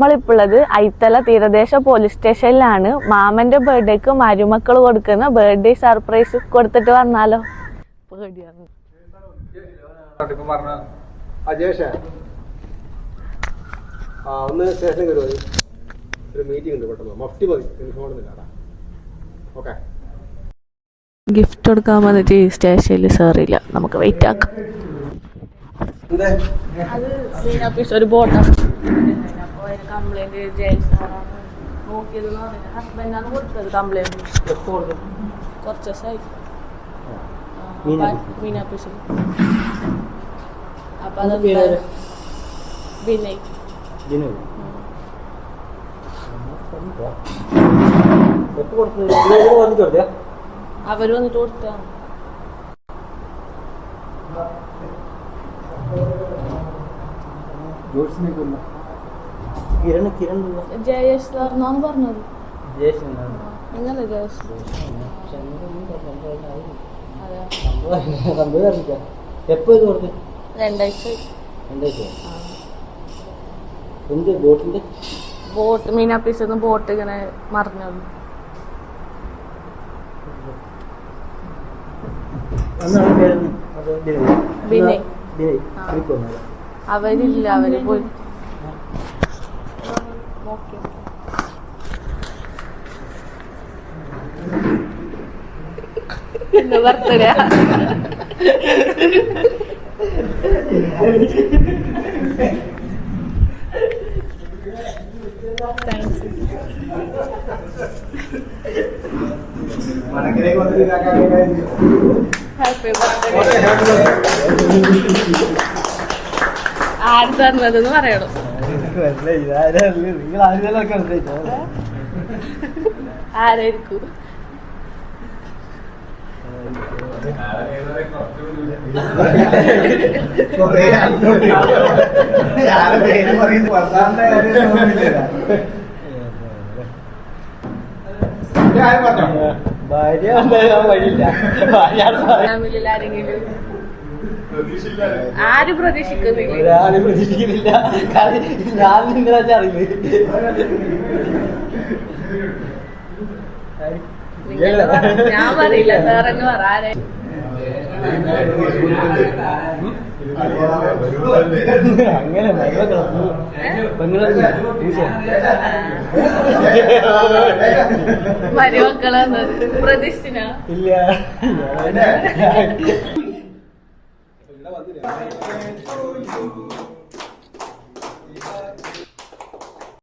നമ്മളിപ്പുള്ളത് ഐത്തല തീരദേശ പോലീസ് സ്റ്റേഷനിലാണ്. മാമന്റെ ബർത്ത്ഡേക്ക് മരുമക്കൾ കൊടുക്കുന്ന ബർത്ത്ഡേ സർപ്രൈസ് കൊടുത്തിട്ട് വന്നാലോ? പേടിയാണ്. ഗിഫ്റ്റ് കൊടുക്കാൻ വന്നിട്ട് സ്റ്റേഷനിൽ സാറില്ല, നമുക്ക് വെയിറ്റ് ആക്കാം. അത് ഒരു ബോട്ടാണ്. കംപ്ലൈന്റ് നോക്കിയത് ഹസ്ബൻഡാണ് കൊടുത്തത് കംപ്ലൈന്റ്. കുറച്ച് ദിവസമായി മീനാപ്പീസിൽ. അപ്പൊ അത് വിനയ് അവര് വന്നിട്ട് കൊടുത്താണ്. ജയേഷ് സാറിനാണ് പറഞ്ഞത്. നിങ്ങളെ ജയേഷ് എപ്പോ ഇത് കൊടുത്ത്? 2 ആഴ്ച. ബോട്ട് മീനാപ്പീസ് ബോട്ട് ഇങ്ങനെ മറിഞ്ഞത്. വിനയ്. അവരില്ല, അവര് പോയി. Birthday happy birthday. ആര് തന്നതെന്ന് പറയണോ? ആരായിരിക്കും? ആരെങ്കിലും ആരും പ്രതീക്ഷിക്കുന്നില്ല. ഞാൻ നിങ്ങളെ അറിയില്ല. ഞാൻ പറയില്ല, സാറങ്ങ് പറ. ആരെ അങ്ങനെ മരുമക്കളെ പ്രതീക്ഷിച്ച ഇല്ല.